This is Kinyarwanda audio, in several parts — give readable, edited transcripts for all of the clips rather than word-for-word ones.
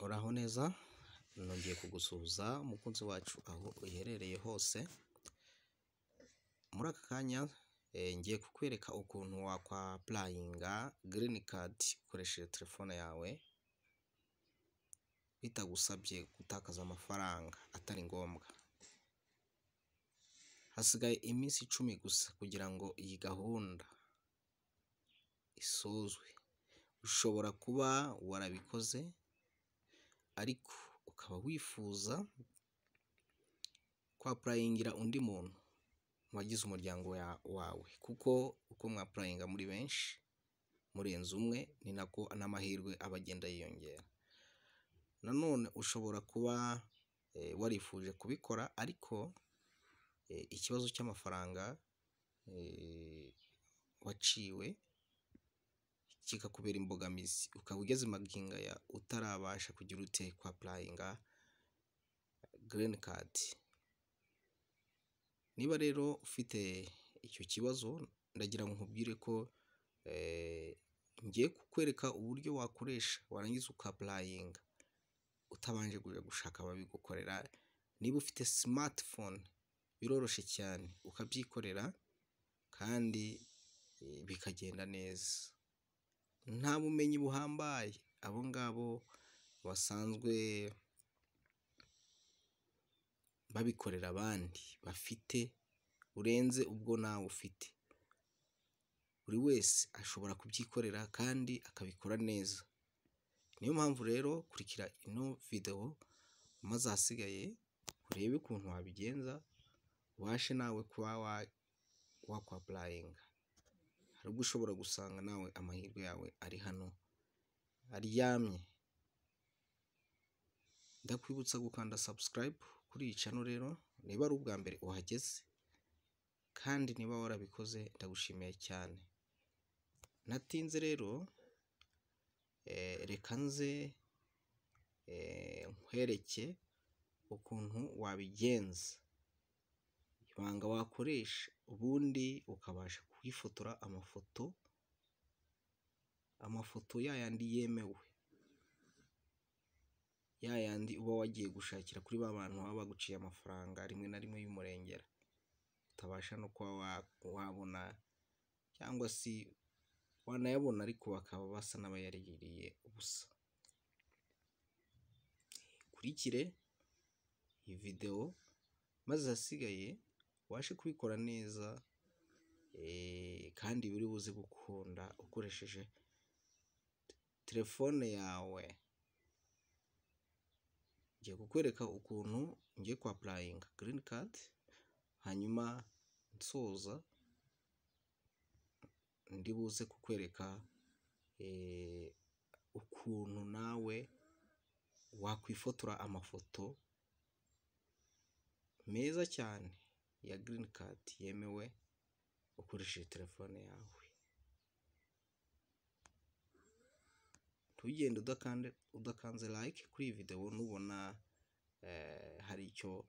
Uraho neza, nongeye kugusuhuza umukunzi wacu aho uherereye hose. Muri aka kanya ngiye kukwereka ukuntu wakwapurayinga girini kadi ukoresheje telefone yawe bitagusabye gutakaza amafaranga atari ngombwa. Hasigaye iminsi 10 gusa kugira ngo iyi gahunda isozwe. Ushobora kuba warabikoze ariko ukaba wifuza kwapurayingira undi muntu wagize umuryango wawe, kuko uko mwapurayinga muri benshi murenze umwe ni nako n'amahirwe aba agenda yiyongera. Nanone ushobora kuba warifuje kubikora ariko ikibazo cy'amafaranga waciwe kikakubera imbogamizi, ukaba ugeze magingo aya utarabasha kugira ute kwapurayinga girini kadi. Niba rero ufite icyo kibazo, ndagira ngo nkubwire ko ngiye kukwereka uburyo wakoresha warangiza ukapurayinga utabanje kujya gushaka ababigukorera. Niba ufite smartphone biroroshye cyane ukabyikorera kandi bikagenda neza, nta bumenyi buhambaye abo ngabo basanzwe babikorera abandi bafite urenze ubwo nawe ufite. Buri wese ashobora kubyikorera kandi akabikora neza. Niyo mpamvu rero kurikira ino video maze ahasigaye urebe ukuntu wabigenza ubashe nawe kuba wakwapurayinga. Hari ubwo ushobora gusanga nawe amahirwe yawe ari hano aryamye. Ndakwibutsa gukanda subscribe kuri iyi channel rero niba ari ubwa mbere uhageze, kandi niba warabikoze ndagushimiye cyane. Natinze rero reka nze nkwereke ukuntu wabigenza, ibanga wakoresha ubundi ukabasha kwifotora amafoto yayandi yemewe, yayandi uba wagiye gushakira kuri ba bantu baba baguciye amafaranga rimwe na rimwe y'umurengera utabasha no kuba wabona, cyangwa se wanayabona ariko bakaba basa n'abayaririye ubusa. Kurikire iyi video maze hasigaye ubashe kubikora neza kandi biri buze gukunda ukoresheje telefone yawe. Ngiye kukwereka ukuntu ngiye kwapurayinga girini kadi, hanyuma nsoza ndi buze kukwereka ukuntu nawe wakwifotora amafoto meza cyane ya girini kadi yemewe ukoresheje telefone yawe. Ntugende udakanze like kuri iyi video nubona hari icyo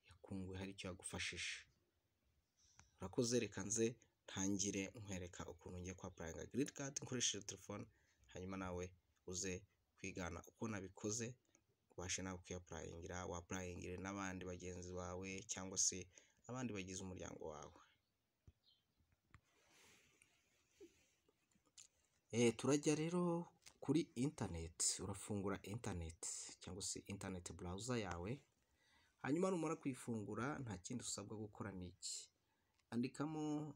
yakunguye, hari icyo yagufashije. Urakoze, reka nze ntangire nkwereka ukuntu ngiye kwapurayinga girini kadi nkoresheje telefone, hanyuma nawe uze kwigana uko nabikoze ubashe nawe kuyapurayingira, wapurayingire n'abandi bagenzi bawe cyangwa se abandi bagize umuryango wawe. Turajya rero kuri internet. Urafungura internet cyangwa se internet browser yawe, hanyuma numara kuyifungura nta kindi usabwa gukora niki, andikamo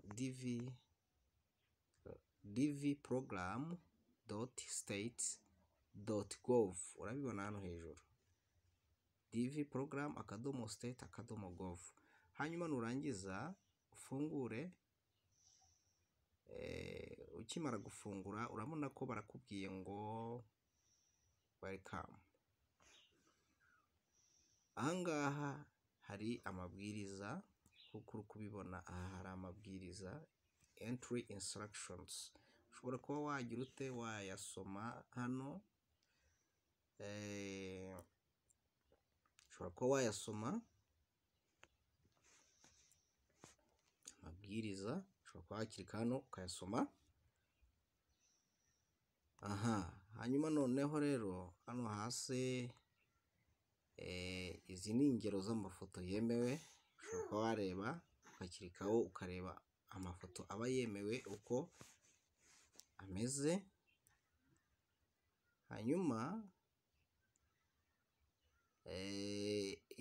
dvprogram.state.gov. urabibona hano hejuru, dvprogram.state.gov. hanyuma nurangiza ufungure. Ukimara gufungura urabona ko barakubwiye ngo welcome. Ahangaha hari amabwiriza, kuko uri kubibona aha hari amabwiriza, entry instructions. Ushobora kuba wagira ute wayasoma hano, ushobora kuba wayasoma amabwiriza, ushobora kuba wakirika hano ukayasoma. hanyuma noneho rero hano hasi izi ni ingero z'amafoto yemewe, ushobora kuba wareba ukakirikaho ukareba amafoto aba yemewe uko ameze. Hanyuma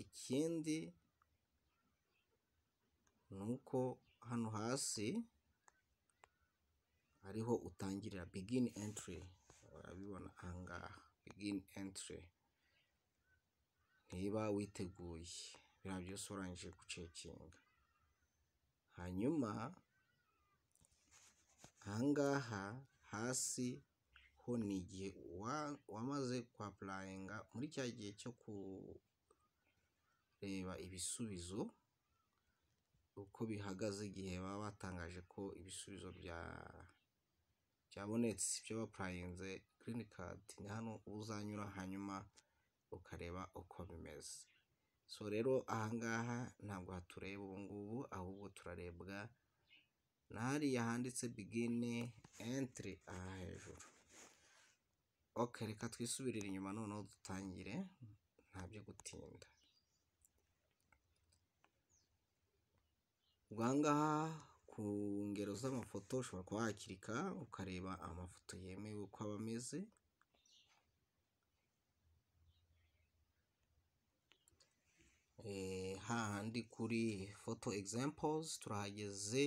ikindi ni uko hano hasi hariho utangirira begin entry, urabibona ahangaha begin entry, niba witeguye biriya byose urangije gucekinga. Hanyuma ahangaha hasi ho ni igihe wamaze kwapurayinga muri cya gihe cyo kureba ibisubizo uko bihagaze, igihe baba batangaje ko ibisubizo byabonetse ibyo bapurayinze green card, ni hano uzanyura hanyuma ukareba uko bimeze. So rero ahangaha ntabwo hatureba ubu ngubu, ahubwo turarebwa na hariya handitse begin entry aha hejuru. Okay, reka twisubirire inyuma noneho dutangire, nta byo gutinda. Ahangaha ku ngero z'amafoto ushobora kuba wakirika ukareba amafoto yemewe uko aba ameze. Hahandi kuri photo examples turahageze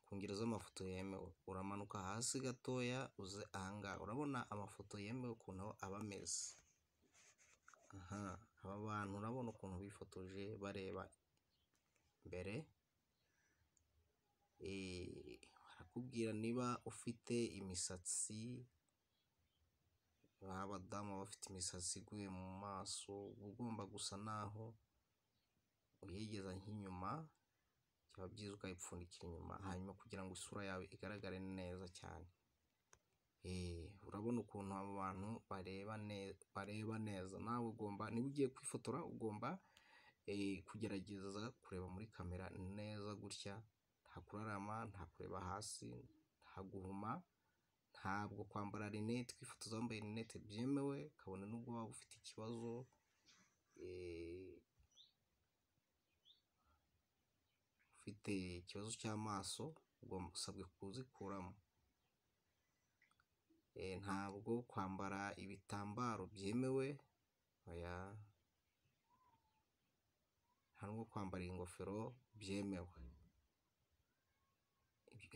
ku ngero z'amafoto yemewe, uramanuka hasi gatoya uze ahangaha, urabona amafoto yemewe ukuntu aba ameze. Aba bantu urabona ukuntu bifotoje bareba imbere. Barakubwira niba ufite imisatsi, abadamu bafite imisatsi iguye mu maso, uba ugomba gusa naho uyigeza nk'inyuma, byaba byiza ukayipfundikira inyuma, hanyuma kugira ngo isura yawe igaragare neza cyane. Urabona ukuntu abo bantu bareba neza, nawe ugomba, niba ugiye kwifotora ugomba kugerageza kureba muri kamera neza gutya, nta kurarama, nta kureba hasi, nta guhuma, ntabwo kwambara rinete, kwifotoza wambaye rinete byemewe, kabone nubwo waba ufite ikibazo ufite ikibazo cy'amaso, ugomba usabwe kuzikuramo. Ntabwo kwambara ibitambaro byemewe, nta nubwo kwambara ingofero byemewe.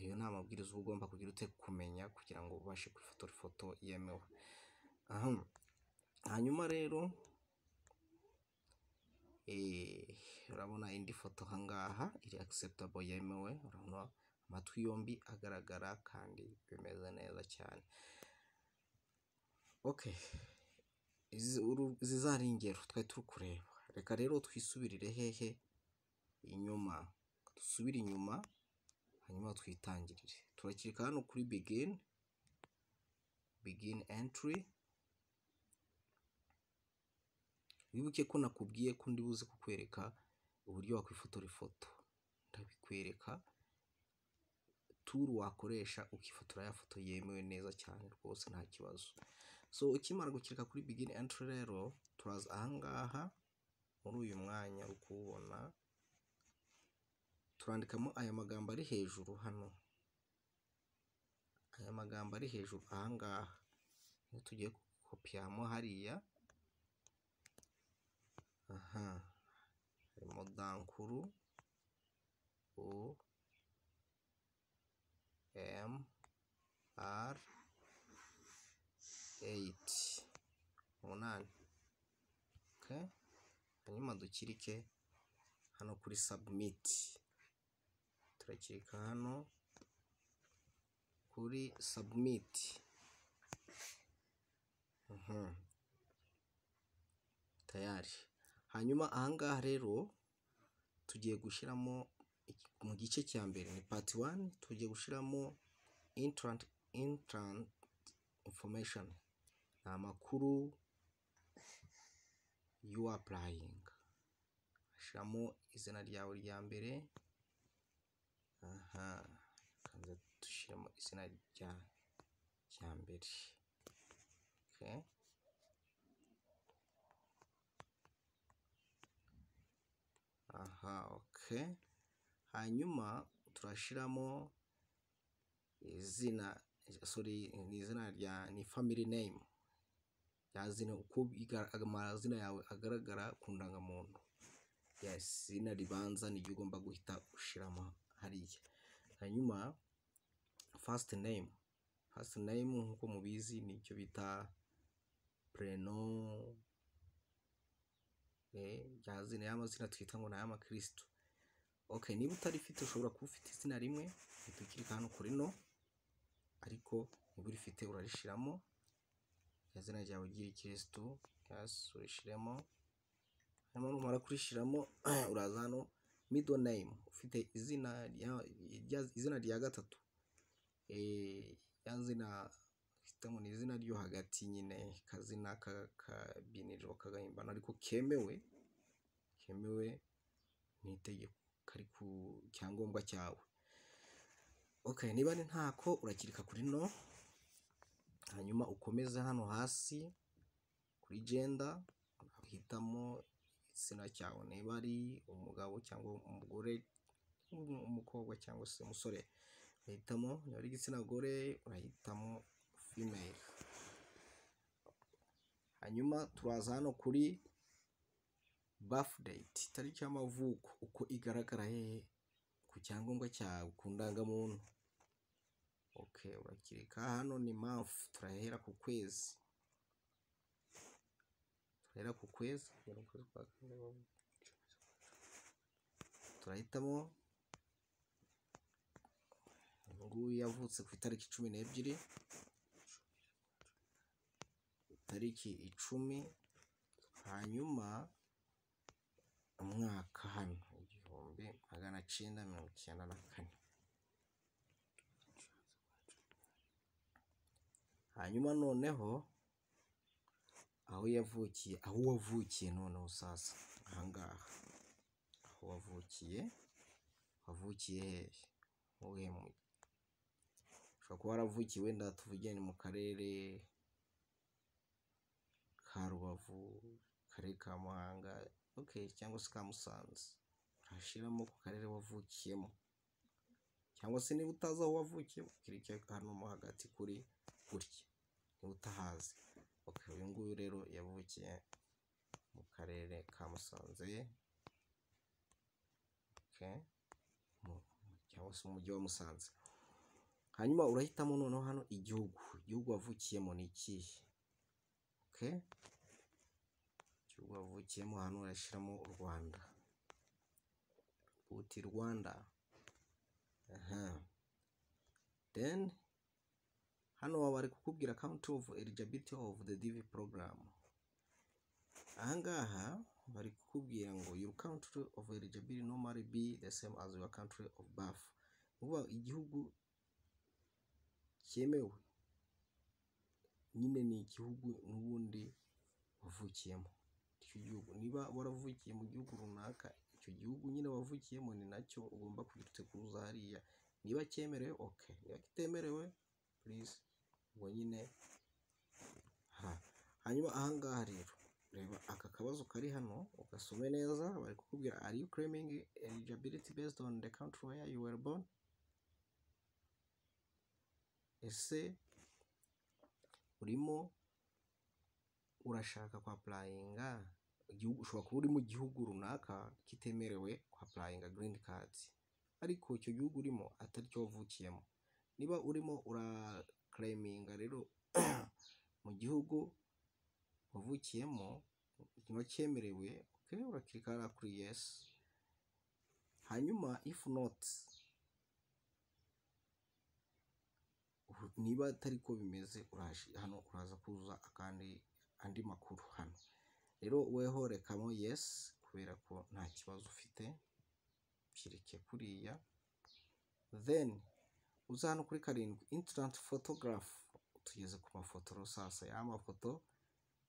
Iyo ni amabwiriza uba ugomba kugira ute kumenya kugira ngo ubashe kwifotora ifoto yemewe. Hanyuma rero urabona indi foto ahangaha iri acceptable yemewe, urabona amatwi yombi agaragara kandi bimeze neza cyane. Okay, izi zari ingero twari turi kureba. Reka rero twisubirire hehe inyuma, dusubire inyuma hanyuma twitangirire. Turakirika hano kuri begin entry. Wibuke ko nakubwiye ko ndi buze kukwereka uburyo wakwifotora ifoto, ndabikwereka turu wakoresha ukifotora ya foto yemewe neza cyane rwose nta kibazo. So ukimara gukirika kuri begin entry rero, turaza ahangaha muri uyu mwanya uri kuwubona, turandikamo aya magambo ari hejuru hano, aya magambo ari hejuru ahangaha niyo tugiye gukopiyamo hariya. Harimo dankuru UMR8 umunani. Okay, hanyuma dukirike hano kuri submit, turakirika hano kuri submit. Tayari. Hanyuma ahangaha rero tugiye gushyiramo mu gice cya mbere, ni part 1, tugiye gushyiramo entrant information, ni amakuru you applying. Shyiramo izina ryawe rya mbere, kanze dushyiramo izina rya mbere, okay. Aha, okay. Hanyuma turashiramo izina, ni izina ni family name, yazina uko amazina yawe agaragara ku ndangamuntu. Yes, izina ribanza ni ryo ugomba guhita ushiramo hariya. Hanyuma first name nkuko mubizi ni cyo bita prenom, yazina y'amazina twita ngo n'aya makristo. Okay, niba utarifite ushobora kuba ufite izina rimwe bitukirika hano kuri no, ariko niba urifite urarishiramo izina ryawe ry'ikristo, yes, urishiremo. Hanyuma numara kurishiramo uraza hano middle name, ufite izina rya gatatu, yazina kitamo ni izina ryo hagati nyine, kazina kabiniriro kagahimbana ariko kemewe n'itegeko, kari ku cyangombwa cyawe. Okay, niba ni ntako urakirika kuri no, hanyuma ukomeze hano hasi kuri gender uhitamo igitsina cyawe, niba ari umugabo cyangwa umugore, umukobwa cyangwa se umusore urahitamo, niba ari igitsina gore urahitamo female. Hanyuma turaza hano kuri birth date, itariki y'amavuko uko igaragara hehe ku cyangombwa cyawe, ku ndangamuntu. Okay, urakirika hano ni month, turahera ku kwezi, turahitamo nguyu yavutse ku itariki 12, itariki 10, hanyuma umwaka hano 1994. Hanyuma noneho aho wavukiye noneho sasa ahangaha aho wavukiye hehe, ushobora kuba waravukiye wenda tuvuge ni mu karere ka Rubavu, karere ka Muhanga, okay, cyangwa se ka Musanze, urashiramo ku karere wavukiyemo. Cyangwa se niba utazi aho wavukiye ukirika hano mo hagati kuri gutya niba utahazi. Okay, uyu nguyu rero yavukiye mu karere ka Musanze, okay, cyangwa se umujyi wa Musanze. Hanyuma urahitamo noneho hano igihugu wavukiyemo ni ikihe. Okay, igihugu wavukiyemo hano urashiramo u Rwanda, uti Rwanda. Then hano bari kukubwira country of eligibility of the DV program. Ahangaha bari kukubwira ngo your country of eligibility normally be the same as your country of birth. Uba igihugu cyemewe nyine ni igihugu n'ubundi wavukiyemo. Icyo gihugu niba waravukiye mu gihugu runaka, icyo gihugu nyine wavukiyemo ni nacyo ugomba kuza hariya, niba cyemerewe okay, niba kitemerewe please ubwo nyine. Hanyuma ahangaha rero reba aka kabazo kari hano ugasome neza. Bari kukubwira are you claiming eligibility based on the country where you were born. Ese urimo urashaka kwa applyinga igihugu, ushobora kuba uri mu gihugu runaka kitemerewe kwa applyinga green card, ariko icyo gihugu urimo atari cyo wavukiyemo. Niba urimo ura claiminga rero mu gihugu wavukiyemo niba cyemerewe, okay, urakirika kuri yes. Hanyuma if not, niba atari ko bimeze hano uraza kuza andi makuru hano rero weho rekamo yes kubera ko nta kibazo ufite, kireke kuriya. Then uza hano kuri 7 instant photograph, tugeze ku mafoto sasa. Ya mafoto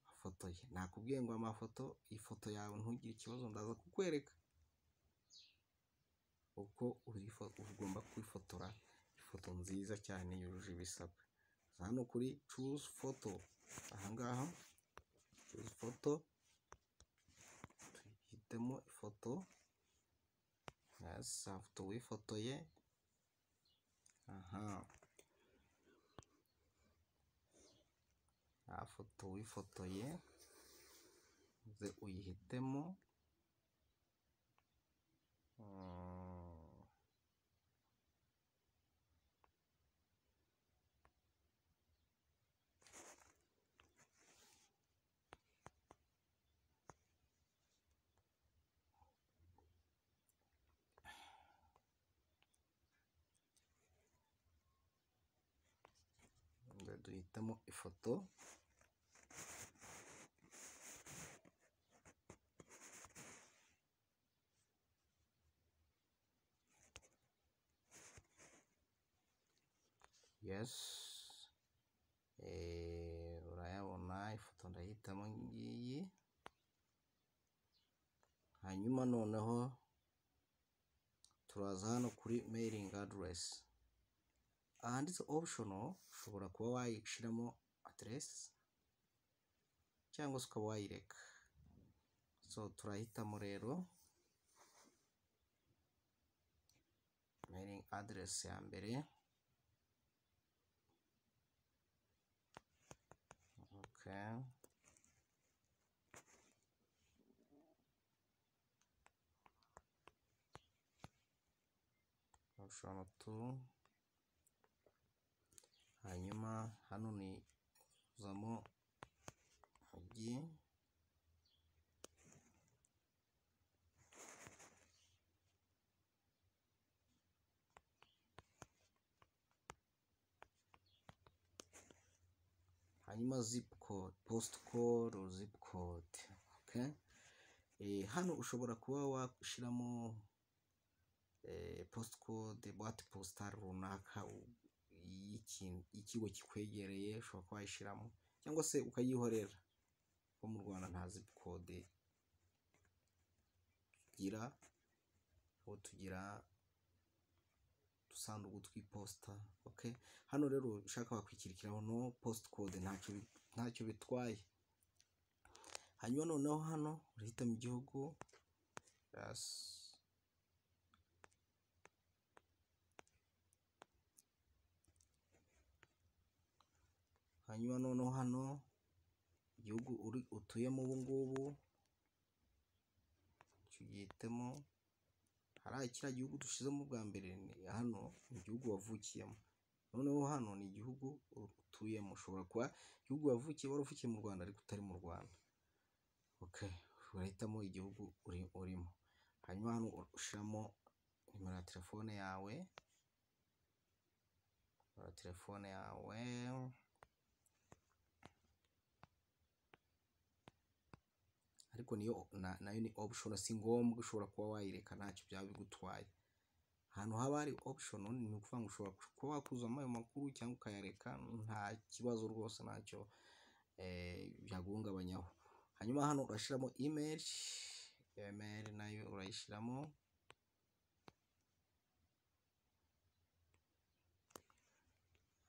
afotoye, nakubwiye ngo amafoto, ifoto yawe ntugire ikibazo, ndaza kukwereka uko ugomba kwifotora ifoto nziza cyane yujuje ibisabwa. Hano kuri choose photo ahangaha ifoto tuhitemo ifoto, amafoto wifotoye, amafoto wifotoye ze uyihitemo, duhitamo ifoto, urayabona ifoto ndahitamo ngiyi. Hanyuma noneho turaza hano kuri mailing address, ahanditse optional ushobora kuba wayishiramo address cyangwa se ukaba wayireka. So turahitamo rero mailing address ya mbere. Option 2, hanyuma hano ni uzamo umujyi, hanyuma zip code, post code or zip code. Hano ushobora kuba washiramo post code, boîte postale runaka y'ikigo kikwegereye, ushobora kuba wayishiramo cyangwa se ukayihorera, ko mu Rwanda nta zip code tugira, aho tugira dusanduku tw'iposita. Hano rero ushaka wakwikirikiraho no post code, ntacyo bitwaye. Hanyuma noneho hano urahita mu gihugu, hanyuma noneho hano igihugu utuyemo ubu ngubu tugihitemo. Hari kiriya gihugu dushizemo bwa mbere, hano ni igihugu wavukiyemo, noneho hano ni igihugu utuyemo. Ushobora kuba igihugu wavukiye waravukiye mu Rwanda ariko utari mu Rwanda. Urahitamo igihugu urimo, hanyuma hano ushiramo nimero ya telefone yawe, ariko nayo ni option, si ngombwa, ushobora kuba wayireka, ntacyo byaba bigutwaye. Ahantu haba hari option ni ukuvuga ngo ushobora kuba wakuzamo ayo makuru cyangwa ukayareka, nta kibazo rwose, ntacyo byaguhungabanyaho. Hanyuma hano urashiramo email nayo urayishiramo,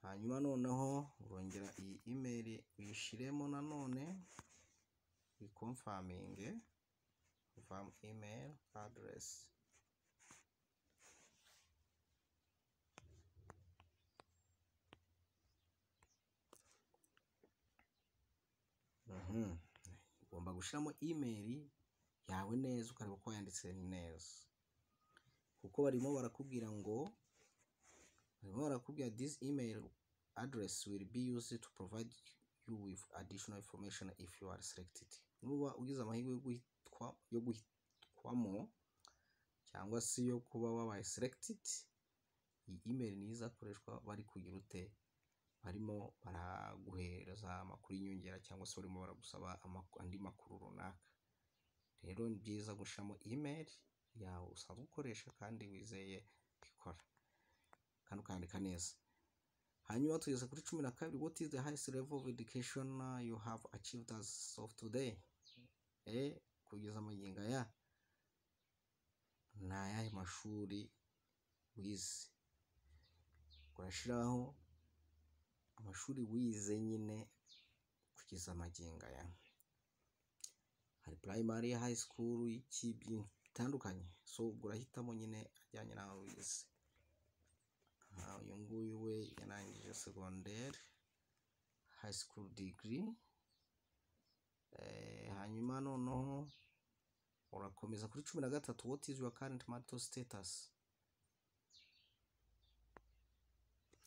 hanyuma noneho urongera iyi email uyishiremo nanone, confirm email address. Ugomba gushiramo email yawe neza, ukareba ko yanditse neza, kuko barimo barakubwira this email address will be used to provide you with additional information if you are selected. Nuba ugize amahirwe yo guhitwamo cyangwa se yo kuba wabaye selected, iyi email niyo izakoreshwa bari kugira ute, barimo baraguhereza amakuru y'inyongera cyangwa se barimo baragusaba andi makuru runaka. Rero ni byiza gushiramo email yawe usanzwe ukoresha kandi wizeye ikora, kandi ukandika neza. Hanyuma tugeze kuri 12, what is the highest level of education you have achieved as of today? Kugeza amagingo aya ni ayahe mashuri wize? Urashiraho amashuri wize nyine ku kugeza amagingo aya. Hari primary, high school, iki bitandukanye, so urahitamo nyine ajyanye nawe wize. Uyu nguyu we yarangije secondaire, high school degree, hanyuma noneho urakomeza kuri 13. What is your current marital status?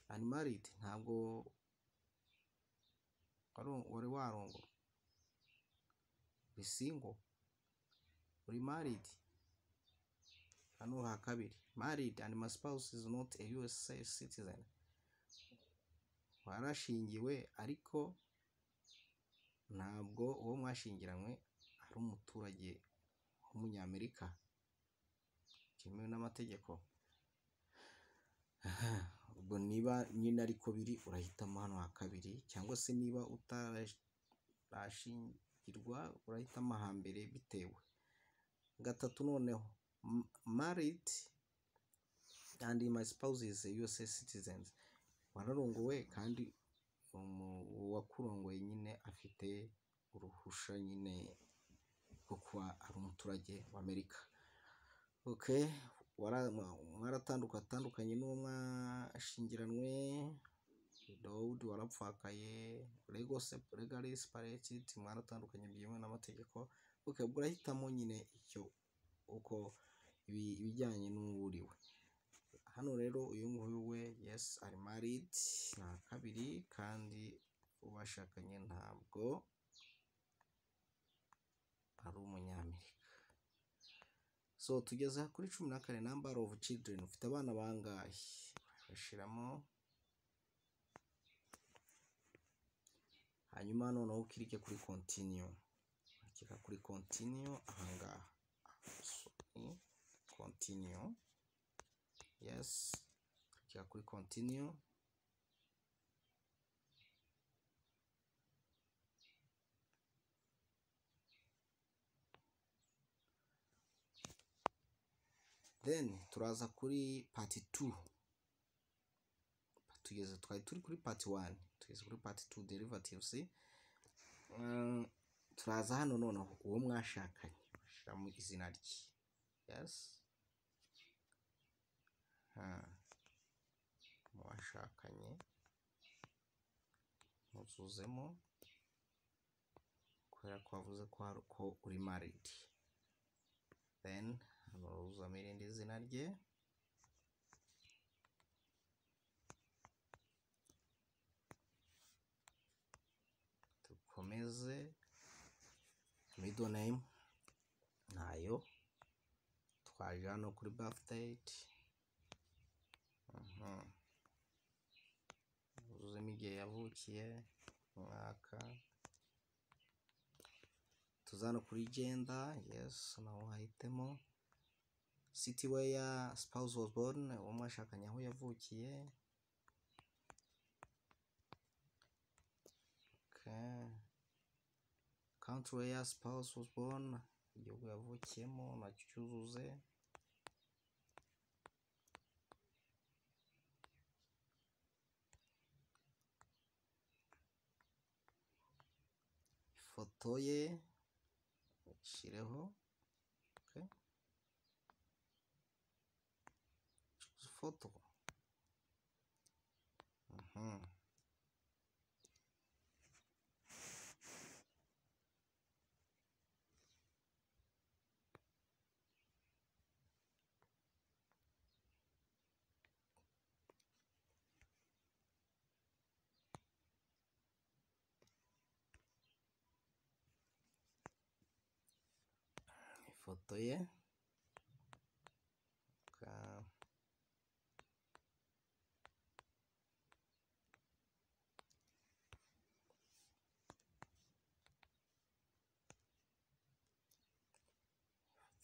Unmarried, ntabwo wari warongora. Uri single, uri married. Hano ha kabiri, married and my spouse is not a US citizen. Warashingiwe ariko ntabwo uwo mwashingiranywe ari umuturage w'umunyamerika cyemewe n'amategeko. Ubwo niba nyine ariko biri urahitamo hano ha kabiri, cyangwa se niba utarashingirwa urahitamo hambere bitewe. 3 noneho, married and my spouse is a US citizen. Wararongowe kandi wakurongoye nyine afite uruhusha nyine rwo kuba ari umuturage w'Amerika. Okay, mwaratandukanye n'uwo mwashingiranwe, widowed, warapfakaye, legally separated, mwaratandukanye byemewe n'amategeko. Okay, ubwo urahitamo nyine icyo uko ibijyanye n'uwuriwe. Hano rero uyu nguyu we, yes, ari married, na kabiri, kandi ubashakanye ntabwo ari umunyamerika. So tugeza kuri 14, number of children. Ufite abana bangahe? Bashiramo, hanyuma noneho ukirike kuri continue. Ukirika kuri continue ahangaha. So continue, yes, ukirika kuri continue. Then turaza kuri part 2. Tugeze turi kuri part 1, tugeze kuri part 2, derivatives. Turaza hano noneho uwo mwashakanye bashiramo izina rye. Yes, mwashakanye muzuzemo kubera ko wavuze ko uri married. Then uzamo irindi zina rye, tukomeze. Middle name nayo, twaje hano kuri birth date. Uzuzemo igihe yavukiye, umwaka. Tuzano kuri gender, yes, naho hahitemo. City where spouse was born, uwo mwashakanye aho yavukiye. Okay. Country where spouse was born, igihugu yavukiyemo nacyo cyuzuze. Ifoto ye shireho. Okay, photo. Ifoto ye.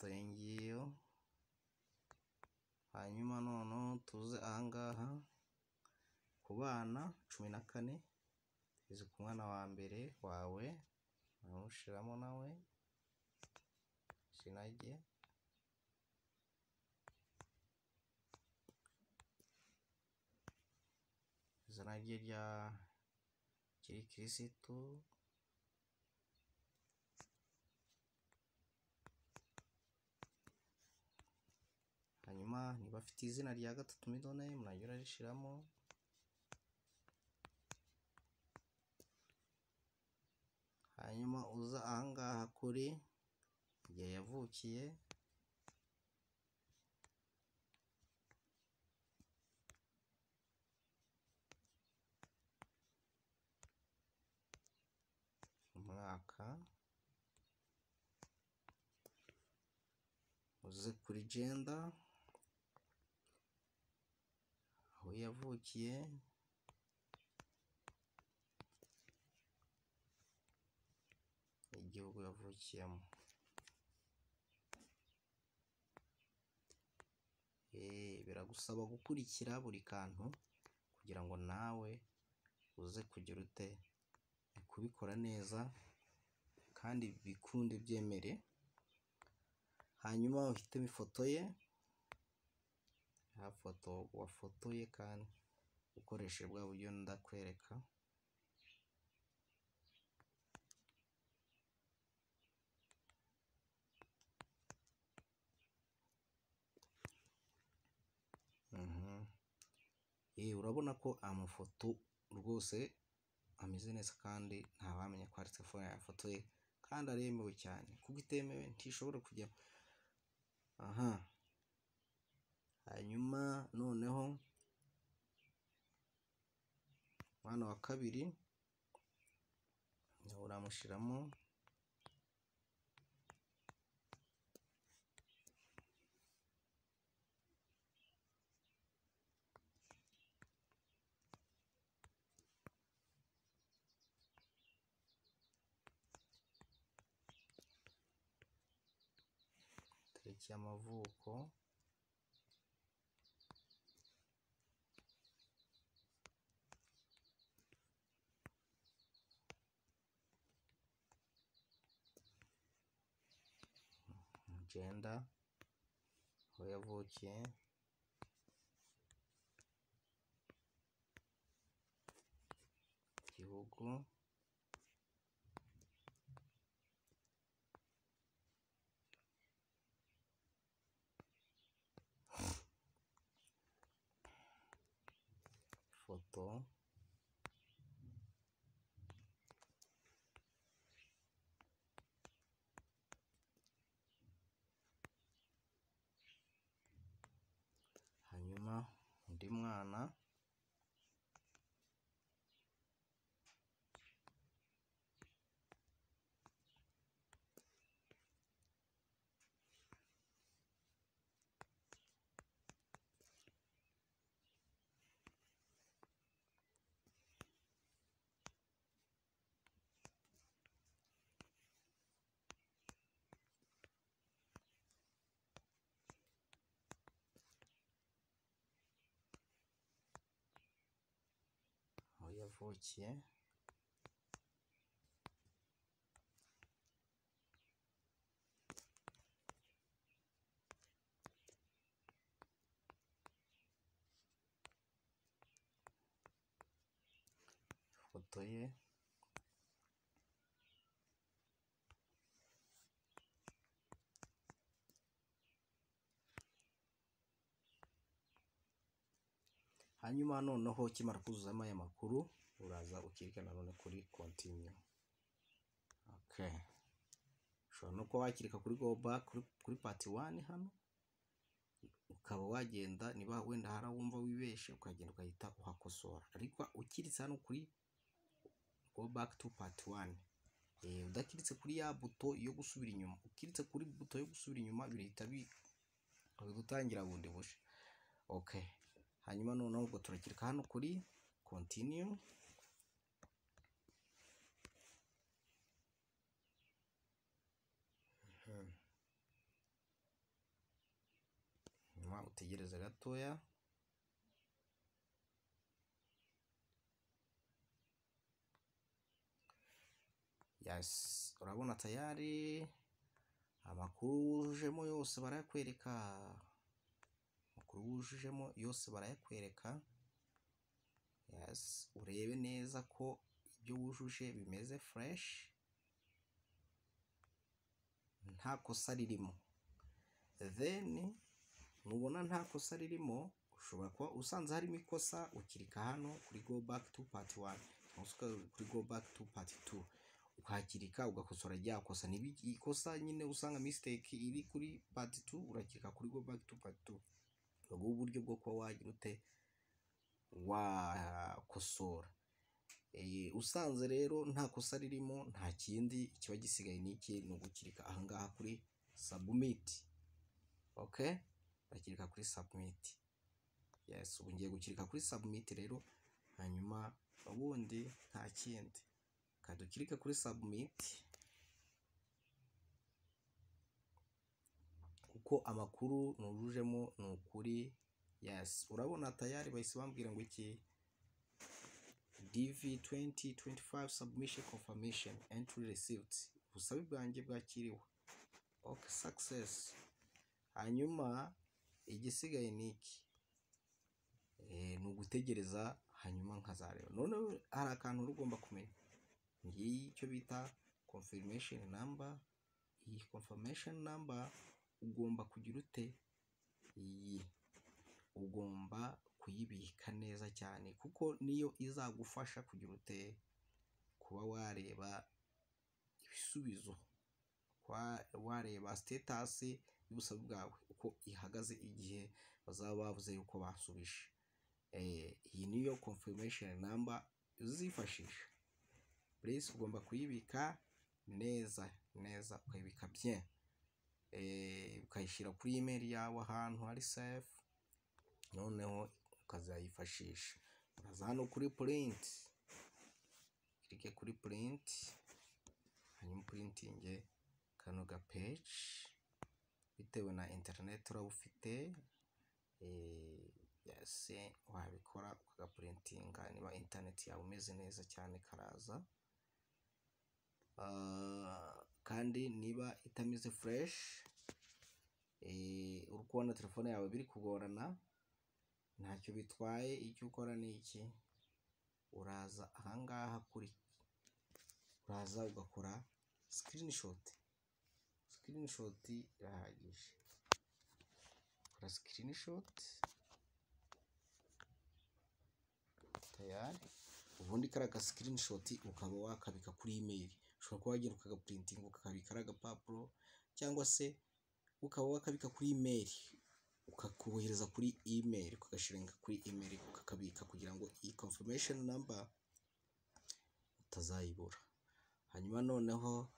Ngiyo. Hanyuma noneho tuze ahangaha ku bana 14, tugeze ku mwana wa mbere wawe, namushiramo nawe izina rye. Izina rye rya Kirisitu, bafite izina rya gatatu middle name naryo urarishiramo, hanyuma uza ahangaha kuri igihe yavukiye, umwaka, uze kuri gender, aho yavukiye, igihugu yavukiyemo. Biragusaba gukurikira buri kantu kugira ngo nawe uze kugira ute kubikora neza kandi bikunde byemere. Hanyuma uhitemo ifoto ye, ya foto wafotoye kandi ukoresheje bwa buryo ndakwereka. Urabona ko amafoto rwose ameze neza kandi ntawamenya ko ari telefone yafotoye kandi aremewe cyane, kuko itemewe ntishobora kujya. Hanyuma noneho umwana wa kabiri uramushiramo, tariki y'amavuko, gender, aho yavukiye, igihugu, ifoto, hanyuma undi mwana, aho yavukiye, ifoto ye, hanyuma noneho ukimara kuzuzamo aya makuru uraza ukirika nanone kuri continue. Ushobora no kuba wakirika kuri go back kuri part 1 hano, ukaba wagenda niba wenda hari wumva wibeshe ukagenda ukahita uhakosora, ariko ukiritse hano kuri go back to part 1, udakiritse kuri ya buto yo gusubira inyuma, ukiritse kuri buto yo gusubira inyuma birihita gutangira bundi bushe. Hanyuma noneho ubwo turakirika hano kuri continue, nyuma utegereze gatoya. Urabona tayari amakuru wujujemo yose barayakwereka, urebe neza ko ibyo wujuje bimeze fresh nta kosa ririmo. Then nubona nta kosa ririmo, ushobora kuba usanze harimo ikosa, ukirika hano kuri go back to part 1 cyangwa kuri go back to part 2, ukahakirika ugakosora rya kosa. Niba ikosa nyine usanga mistake iri kuri part 2, urakirika kuri go back to part 2. ubwo uburyo bwo kuba wagira ute wakosora. Usanze rero nta kosa ririmo, nta kindi kiba gisigaye n'iki, ni ugukirika ahangaha kuri submit. Okay, bakirika kuri submit. Yes, ubu ngiye gukirika kuri submit rero, hanyuma ubundi nta kindi kadukirika kuri submit, uko amakuru nujujemo ni ukuri. Yes, urabona tayari bahise bambwira ngo iki DV 2025 submission confirmation entry received, ubusabe bwanjye bwakiriwe. Okay, success. Hanyuma igisigaye ni iki, ni ugutegereza, hanyuma nkazareba. None hari akantu ugomba kumenya, ngiyi icyo bita confirmation number. Iyi confirmation number ugomba kugira ute, iyi ugomba kuyibika neza cyane, kuko niyo izagufasha kugira ute kuba wareba ibisubizo, wareba status y'ubusabe bwawe uko ihagaze igihe bazaba bavuze yuko basubije. Iyi niyo confirmation number uzifashisha. Please ugomba kuyibika neza neza, ukayibika bien, ukayishyira kuri email yawe ahantu hari safe, noneho ukazayifashisha. Uraza hano kuri print, klike kuri print, hanyuma printing kano ga page bitewe na internet uraba ufite. Yes, wabikora ukagaprintinga niba internet yawe umeze neza cyane karaza. Kandi niba itameze fresh, uri kubona telefone yawe biri kugorana, ntacyo bitwaye. Icyo ukora ni iki, uraza ahangaha kuri, uraza ugakora screenshot. Screenshot irahagije, kora screenshot tayari. Ubundi karaga screenshot ukaba wakabika kuri email. Ushobora kuba wagenda ukagaprinting ukakabika agapapuro, cyangwa se ukaba wakabika kuri email ukakohereza kuri email, ukagashiringa kuri email ukakabika, kugira ngo iyi confirmation number utazayibura. Hanyuma noneho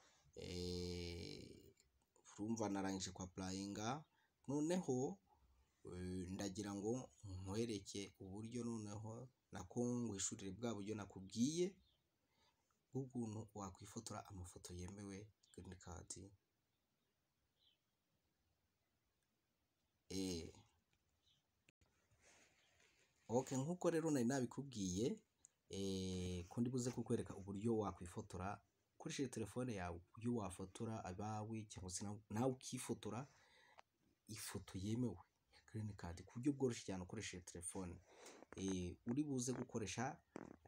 urumva narangije kwa applyinga. Noneho ndagira ngo nkwereke uburyo noneho nako ngwishurire bwa buryo nakubwiye bw'ukuntu wakwifotora amafoto yemewe green card. Okay, nkuko rero nari nabikubwiye, ko ndibuze kukwereka uburyo wakwifotora ukoresheje telefone yawe, uburyo wafotora abawe cyangwa se nawe ukifotora ifoto yemewe ya green card ku buryo bworoshye cyane ukoresheje telefone. Uri buze gukoresha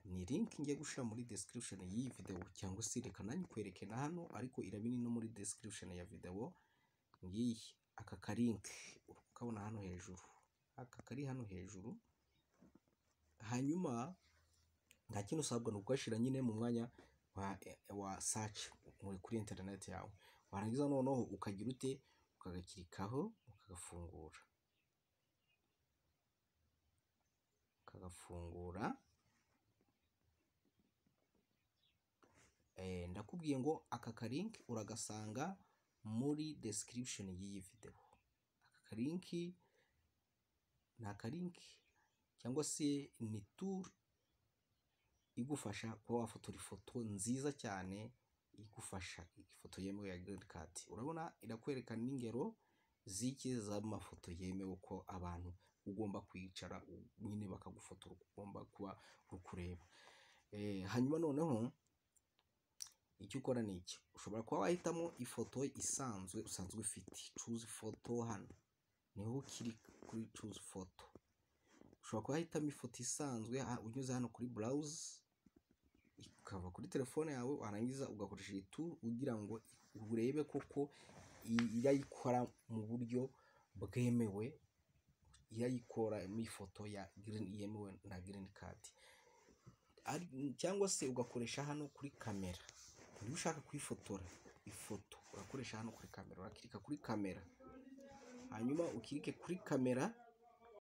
ni link ngiye gushira muri description y'iyi video, cyangwa se reka nanjye kwereke na hano, ariko irabini no muri description ya video. Ngiyi aka ka link ukabona hano hejuru, aka kari hano hejuru. Hanyuma nta kintu usabwa no kugashira nyine mu mwanya wa search kuri internet yawe. Warangiza noneho ukagira ute, ukagakirikaho, ukagafungura. Ndakubwiye ngo aka ka link uragasanga muri description y'iyi video. Aka ka link ni aka link cyangwa se ni tour igufasha kuba wafotora ifoto nziza cyane, igufasha ifoto yemewe ya green card. Urabona irakwereka n'ingero z'iki z'amafoto yemewe ko abantu ugomba kwicara nyine bakagufotora, ugomba kuba ukureba. Hanyuma noneho icyo ukora ni iki, ushobora kuba wahitamo ifoto isanzwe usanzwe ufite, choose photo. Hano niho kiri kuri choose photo. Ushobora kuba wahitamo ifoto isanzwe unyuze hano kuri browse, ukava kuri telefone yawe, warangiza ugakoresha iyi tool ugira ngo urebe koko irayikora mu buryo bwemewe yayikora ifoto ya green yemewe na green card, cyangwa se ugakoresha hano kuri kamera. Niba ushaka kwifotora ifoto urakoresha hano kuri kamera, urakirika kuri kamera, hanyuma ukirike kuri kamera,